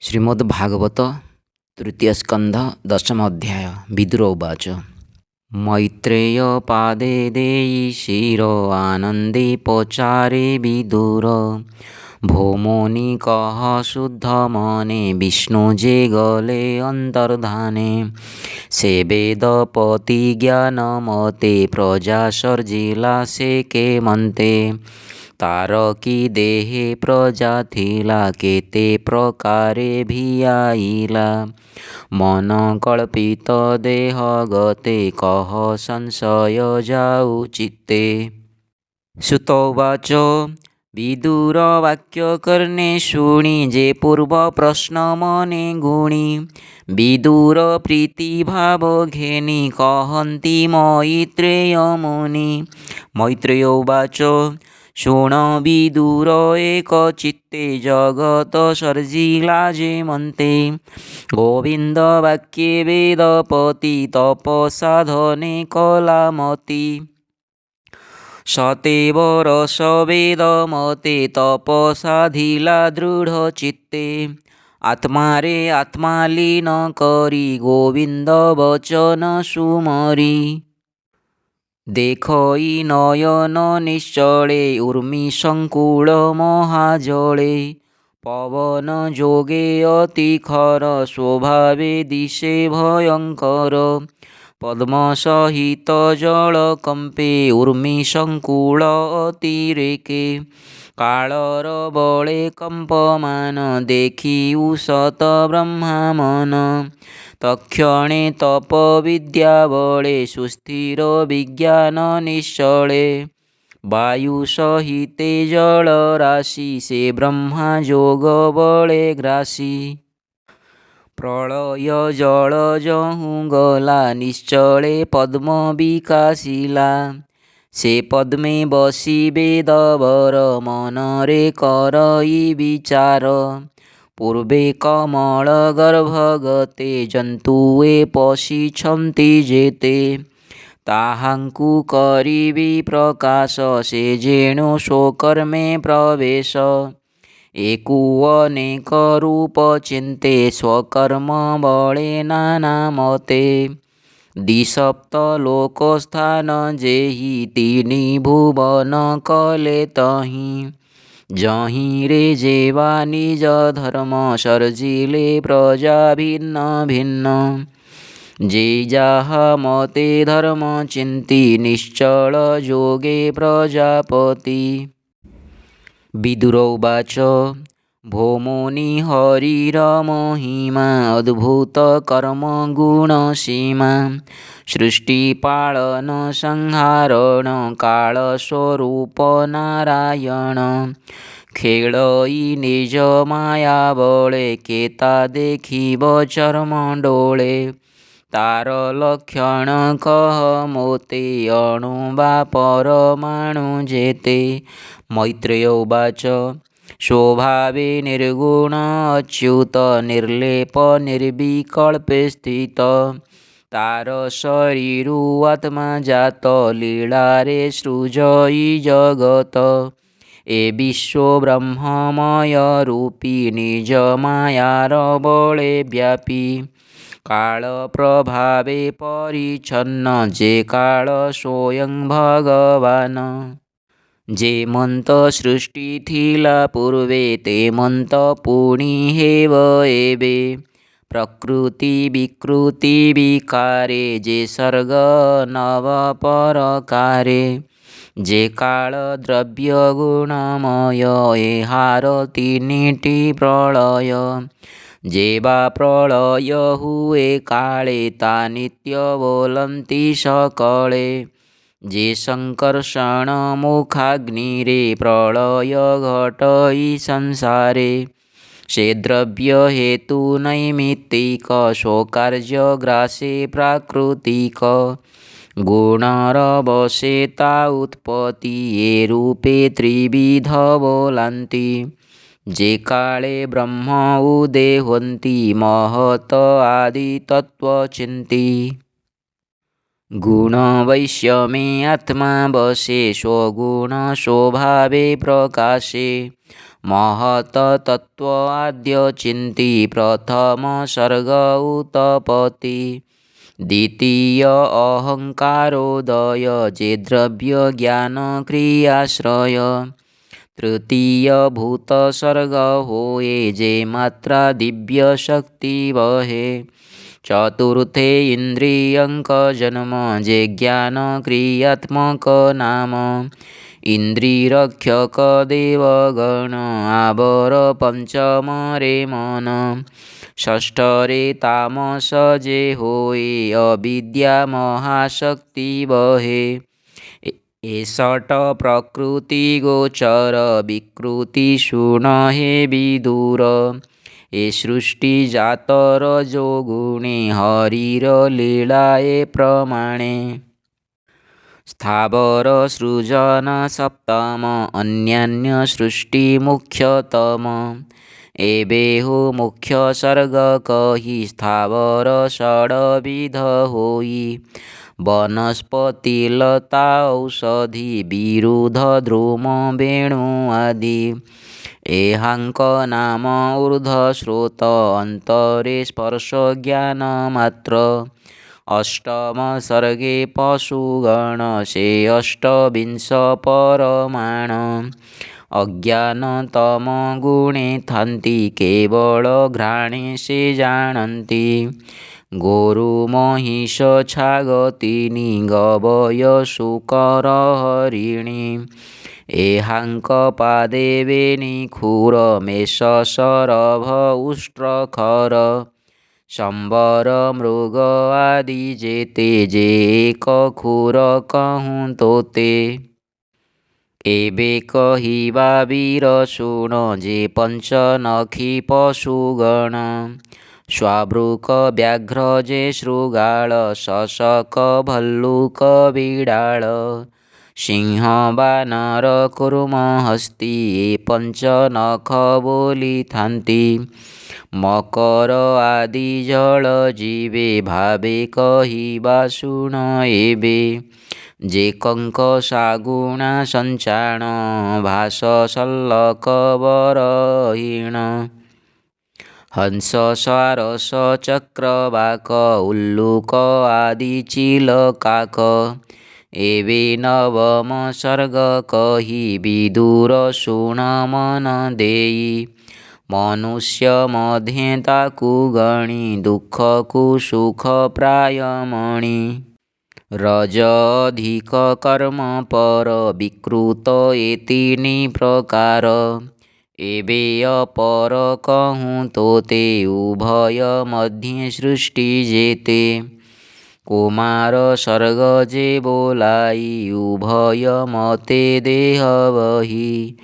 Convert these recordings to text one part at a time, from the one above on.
श्रीमद्भागवत तृतीय स्कंध दशम अध्याय। विदुर उवाच मैत्रेय पादे देयी शिरो आनंदे पचारे विदुर भौमोनि कह शुद्ध मने विष्णु जे गले अंतर्धाने से वेदपति ज्ञान मते प्रजा सर्जिला से के मंते तार की देहे प्रजा थिला केते प्रकारे भियाइला मन कल्पित देह गते कह संशय जाऊ चित्ते। सुतोवाच विदुर वाक्य करने शुणी जे पूर्व प्रश्न मने गुणी विदुर प्रीति भाव घेनी कहन्ति मैत्रेय मुनि। मैत्रेय उवाच शुण विदुर एक चित्ते जगत सर्जिला जे मन्ते गोविंद वाक्ये वेदपति तपसाधने कलामति सतेव रस वेद मते तपसाधिला दृढ़ चित्ते आत्मा रे आत्मा लीन करी गोविंद वचन सुमरी देखई नयन निश्चले उर्मी संकुल महाजले पवन जोगे अति खर स्वभावे दिशे भयंकर पद्म सहित जल कंपे उर्मी संकुल अतिरेके कालर बले कंपमान देखी उसत ब्रह्मामन तक्षणे तप विद्या बले सुस्थिर विज्ञान निश्चले वायु सहिते जल राशि से ब्रह्मा जोग बले ग्रासी प्रलय जल जहु गला निश्चले पद्म विकासिला से पद्मे बसी वेदवर मनरे करई विचार पूर्वे कमल गर्भगते जंतुए पशिछन्ति जेते ताहांकु करिबि प्रकाश से जेणु स्वकर्मे प्रवेश एकु अनेक रूप चिन्ते स्वकर्म बले नाना मते द्विसप्त लोकस्थान जेहि तीनि भुवन कले तहि जहीं रे जेवा निज धर्म सर्जिले प्रजा भिन्न भिन्न जे जाहा मते धर्म चिंती निश्चल जोगे प्रजापति। विदुर उवाच भौमोनि हरिर महिमा अद्भुत कर्म गुण सीमा सृष्टि पालन संहारण काल स्वरूप नारायण खेलई निज माया बले केता देखिब चर्म डोले तार लक्षण कह मोते अणु वा परमाणु जेते। मैत्रेय उवाच स्वभावे निर्गुण अच्युत निर्लेप निर्विकल्पे स्थित तार शरीरु आत्मा जात लीला रे सृजई जगत ए विश्व ब्रह्ममय रूपी निज मायार बले व्यापी काल प्रभावे परिच्छन्न जे काल स्वयं भगवान जे मंत सृष्टि थिला पूर्वे ते मंत पुणी हेव एबे प्रकृति विकृति विकारे जे सर्ग नव परकारे जे काल द्रव्य गुणमय एहार तीनिटी प्रलय जे बा प्रलय हुए काले ता नित्य बोलंती सकले जे संकर्षण मुखाग्नि रे प्रलय घटई संसारे से द्रव्य हेतु नैमित्तिक स्वकार्य ग्रासे प्राकृतिक गुणर बसेता उत्पत्ति ये रूपे त्रिविध बोलांती जे काले ब्रह्म उदेहन्ति महत आदि तत्व चिंती। गुणवैषम्ये आत्मा वशे स्वगुण स्वभावे प्रकाशे महत्तत्त्व आद्य चिन्ति प्रथम सर्ग उत्पत्ति द्वितीय अहङ्कारोदय जे द्रव्य ज्ञान क्रियाश्रय तृतीय भूत सर्ग होए जे मात्रा दिव्य शक्ति वहे चतुर्थे इंद्रियंक जन्म जे ज्ञान क्रियात्मक नाम इंद्रिरक्षक देवगण आवर पंचम रे मन षष्ठ रे तामस जे होए अविद्या महाशक्ति वहे एषट प्रकृति गोचर विकृति शुण हे विदुर ए सृष्टि जातर जो गुणे हरिर लीलाए प्रमाणे स्थावर सृजन सप्तम अन्यान्य सृष्टि मुख्यतम एबेहु मुख्य सर्ग कही स्थावर षड्विध होई वनस्पति लता औषधि विरुद्ध द्रुम वेणु आदि एहांक नाम ऊर्ध स्रोत अंतरे स्पर्श ज्ञान मात्र अष्टम सर्गे पशुगण से अष्टविंश परमाण अज्ञान तम गुणे थांति केवल घ्राणे से जानन्ति गोरु महिष छागतिनी गवय शुकर हरिणी एहांक पादेवे निखुर मेष सरभ उष्ट्रखर शंबर मृग आदि जेते जे एक खुर कहूँ तोते एबे कहिबा वीर शुण जे पंच नखी पशुगण स्वाभृक व्याघ्र जे शृगाल शशक भल्लुक बिडाळ सिंह बानर कुर्म हस्ती ए पंच नख बोली थांती मकर आदि जल जीवे भावे कहिबा शुण एबे जे कंक सागुणा संचाण भास सल्लक बरहीण हंस सारस चक्रवाक उल्लूक आदि चिलकाक एवे नवम सर्ग कही विदुर शुण मन देई मनुष्य मध्ये ताकु गणी दुख कु सुख प्रायमणि रज अधिक कर्म पर विकृत ए तीनि प्रकार एबे अपर कहूँ तोते उभय मध्य सृष्टि जेते कुमार सर्ग जे बोलाई उभय मते देह वही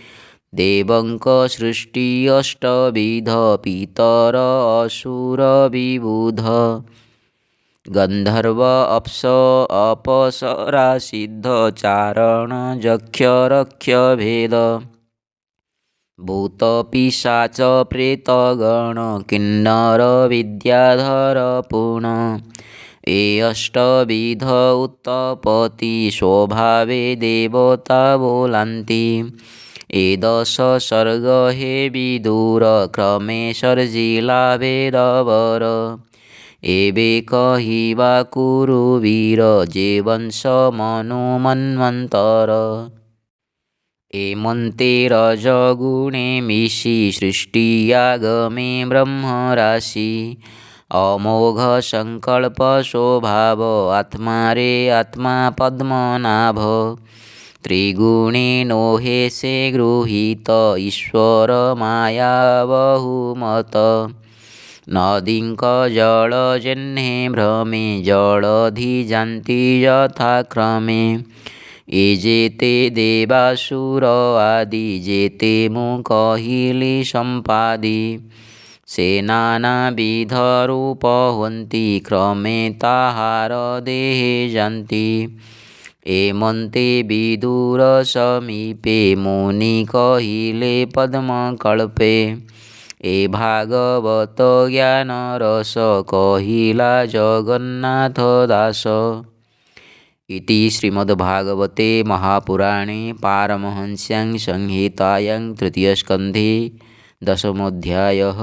देवंक सृष्टि अष्टविध पितर असुर विबुध गंधर्व अप्स अपसरा सिद्ध चारण जक्ष रक्ष भेद भूत पिशाच प्रेतगण किन्नर विद्याधर पुण ए अष्टविध उत्पत्ति स्वभावे देवता बोलांति ए दश सर्ग हे विदुर क्रमे सर्जिला भेदवर एबे कहिबा कुरु वीर जे वंश मनु मन्वंतर एमन्ते रजगुणे मिशि सृष्टि आगमे ब्रह्म राशि अमोघ संकल्प स्वभाव आत्मा रे आत्मा पद्मनाभ त्रिगुणे नोहे से गृहीत ईश्वर माया बहुमत नदींक जल जेह्ने भ्रमे जलधि जान्ति यथा क्रमे ए जेते देवासुर आदि जेते मु कहिली सम्पादि से नानाविध रूप हुन्ति क्रमे ताहार देहे जान्ति एमन्ते विदुर समीपे मुनि कहिले पद्मकल्पे ए भागवत ज्ञान रस कहिला जगन्नाथ दास इति श्रीमद्भागवते महापुराणे पारमहंस्यां संहितायां तृतीयस्कन्धे दशमोऽध्यायः।